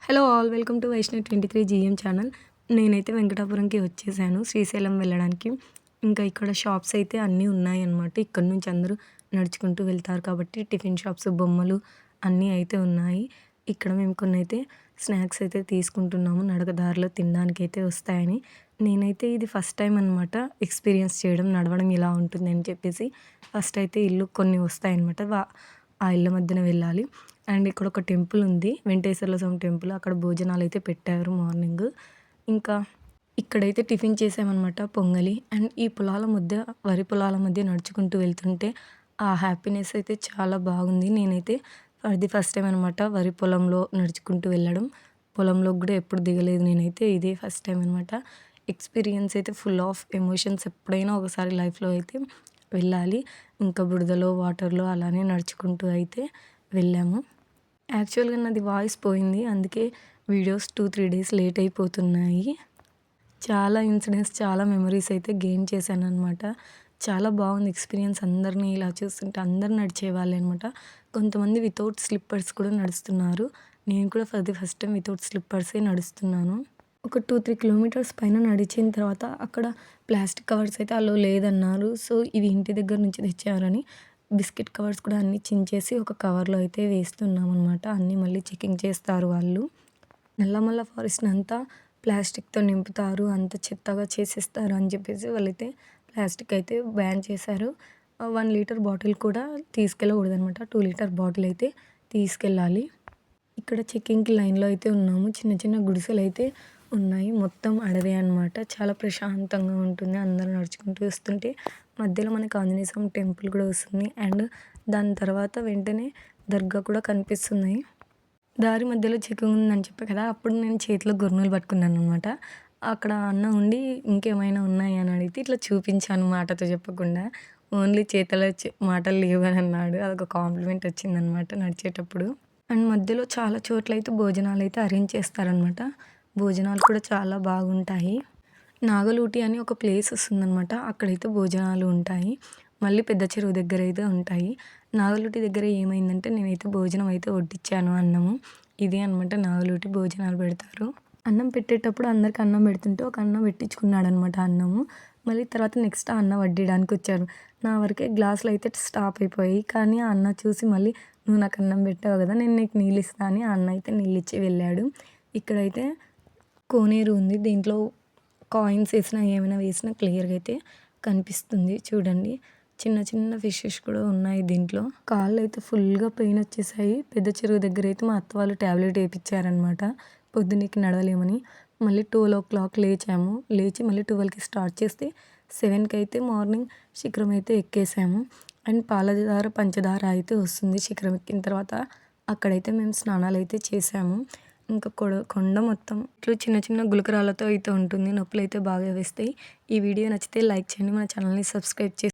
Hello all welcome to Vaishnavi 23 GM channel. నేనైతే వెంకటాపురంకి వచ్చేసాను శ్రీశైలం వెళ్ళడానికి. ఇంకా ఇక్కడ షాప్స్ అయితే అన్నీ ఉన్నాయన్నమాట. ఇక్కడ నుంచి అందరూ నడుచుకుంటూ వెళ్తారు కాబట్టి టిఫిన్ షాప్స్, బొమ్మలు అన్నీ అయితే ఉన్నాయి. ఇక్కడ మేము కొన్నైతే స్నాక్స్ అయితే తీసుకుంటున్నాము నడక దారిలో తినడానికైతే వస్తాయని. నేనైతే ఇది ఫస్ట్ టైం అనమాట ఎక్స్పీరియన్స్ చేయడం, నడవడం ఇలా ఉంటుంది అని చెప్పేసి. ఫస్ట్ అయితే ఇల్లు కొన్ని వస్తాయన్నమాట. ఆ ఇళ్ళ మధ్యన వెళ్ళాలి. అండ్ ఇక్కడ ఒక టెంపుల్ ఉంది, వెంకటేశ్వర స్వామి టెంపుల్. అక్కడ భోజనాలు అయితే పెట్టారు మార్నింగ్. ఇంకా ఇక్కడైతే టిఫిన్ చేసామన్నమాట, పొంగలి. అండ్ ఈ పొలాల మధ్య, వరి పొలాల మధ్య నడుచుకుంటూ వెళ్తుంటే ఆ హ్యాపీనెస్ అయితే చాలా బాగుంది. నేనైతే అది ఫస్ట్ టైం అనమాట వరి పొలంలో నడుచుకుంటూ వెళ్ళడం. పొలంలో కూడా ఎప్పుడు దిగలేదు నేనైతే, ఇదే ఫస్ట్ టైం అనమాట. ఎక్స్పీరియన్స్ అయితే ఫుల్ ఆఫ్ ఎమోషన్స్. ఎప్పుడైనా ఒకసారి లైఫ్లో అయితే వెళ్ళాలి. ఇంకా బురదలో, వాటర్లో అలానే నడుచుకుంటూ అయితే వెళ్ళాము. యాక్చువల్గా నాది వాయిస్ పోయింది, అందుకే వీడియోస్ 2-3 డేస్ లేట్ అయిపోతున్నాయి. చాలా ఇన్సిడెంట్స్, చాలా మెమరీస్ అయితే గెయిన్ చేశాను అనమాట. చాలా బాగుంది ఎక్స్పీరియన్స్. అందరినీ ఇలా చూస్తుంటే అందరు నడిచేవాళ్ళే అనమాట. కొంతమంది వితౌట్ స్లిప్పర్స్ కూడా నడుస్తున్నారు. నేను కూడా ఫస్ట్ టైం వితౌట్ స్లిప్పర్సే నడుస్తున్నాను. ఒక 2-3 కిలోమీటర్స్ పైన నడిచిన తర్వాత అక్కడ ప్లాస్టిక్ కవర్స్ అయితే అలో లేదన్నారు. సో ఇవి ఇంటి దగ్గర నుంచి తెచ్చారని బిస్కెట్ కవర్స్ కూడా అన్నీ చించేసి ఒక కవర్లో అయితే వేస్తున్నాం అనమాట. అన్నీ మళ్ళీ చెకింగ్ చేస్తారు వాళ్ళు. నల్లమల్ల ఫారెస్ట్ని అంతా ప్లాస్టిక్తో నింపుతారు, అంత చెత్తగా చేసేస్తారు అని చెప్పేసి వాళ్ళైతే ప్లాస్టిక్ అయితే బ్యాన్ చేశారు. 1 లీటర్ బాటిల్ కూడా తీసుకెళ్ళకూడదు అనమాట. 2 లీటర్ బాటిల్ అయితే తీసుకెళ్ళాలి. ఇక్కడ చెకింగ్కి లైన్లో అయితే ఉన్నాము. చిన్న చిన్న గుడిసెలు అయితే ఉన్నాయి. మొత్తం అడవే అనమాట. చాలా ప్రశాంతంగా ఉంటుంది. అందరూ నడుచుకుంటూ వస్తుంటే మధ్యలో మనకు ఆంజనేయ స్వామి టెంపుల్ కూడా వస్తుంది. అండ్ దాని తర్వాత వెంటనే దర్గా కూడా కనిపిస్తున్నాయి. దారి మధ్యలో చెకింగ్ ఉందని చెప్పా కదా, అప్పుడు నేను చేతిలో గొర్రెలు పట్టుకున్నాను అనమాట. అక్కడ అన్న ఉండి ఇంకేమైనా ఉన్నాయి అని అడిగితే ఇట్లా చూపించాను మాటతో చెప్పకుండా. ఓన్లీ చేతలో మాటలు లేవు అని అన్నాడు. అదొక కాంప్లిమెంట్ వచ్చిందనమాట నడిచేటప్పుడు. అండ్ మధ్యలో చాలా చోట్ల అయితే భోజనాలు అయితే అరేంజ్ చేస్తారనమాట. భోజనాలు కూడా చాలా బాగుంటాయి. నాగలూటి అని ఒక ప్లేస్ వస్తుందనమాట, అక్కడైతే భోజనాలు ఉంటాయి. మళ్ళీ పెద్ద చెరువు దగ్గర అయితే ఉంటాయి. నాగలూటి దగ్గర ఏమైందంటే నేనైతే భోజనం అయితే వడ్డించాను, అన్నము. ఇదే అనమాట నాగలూటి, భోజనాలు పెడతారు. అన్నం పెట్టేటప్పుడు అందరికి అన్నం పెడుతుంటే ఒక అన్నం పెట్టించుకున్నాడు అనమాట అన్నము. మళ్ళీ తర్వాత నెక్స్ట్ ఆ అన్న వడ్డించడానికి వచ్చారు. నా వరకే గ్లాసులు అయితే స్టాప్ అయిపోయాయి. కానీ ఆ అన్న చూసి మళ్ళీ నువ్వు నాకు అన్నం పెట్టావు కదా, నేను నీకు నీళ్ళు ఇస్తా అని ఆ అన్న అయితే నీళ్ళు ఇచ్చి వెళ్ళాడు. ఇక్కడైతే కోనేరు ఉంది. దీంట్లో కాయిన్స్ వేసినా ఏమైనా వేసినా క్లియర్గా అయితే కనిపిస్తుంది. చూడండి, చిన్న చిన్న ఫిషెస్ కూడా ఉన్నాయి దీంట్లో. కాళ్ళు అయితే ఫుల్గా పెయిన్ వచ్చేసాయి. పెద్ద చెరువు దగ్గర అయితే మా అత్త వాళ్ళు ట్యాబ్లెట్ వేయించారనమాట, పొద్దున్నకి నడవలేమని. మళ్ళీ 12 o'clock లేచాము. లేచి మళ్ళీ 12కి స్టార్ట్ చేస్తే 7కి అయితే మార్నింగ్ శిఖరం అయితే ఎక్కేసాము. అండ్ పాలధార, పంచదార అయితే వస్తుంది శిఖరం ఎక్కిన తర్వాత. అక్కడైతే మేము స్నానాలు అయితే చేసాము. ఇంకా కొండ మొత్తం ఇట్లా చిన్న చిన్న గులకరాలతో అయితే ఉంటుంది. నొప్పులు అయితే బాగా వేస్తాయి. ఈ వీడియో నచ్చితే లైక్ చేయండి, మన ఛానల్ని సబ్స్క్రైబ్ చేసి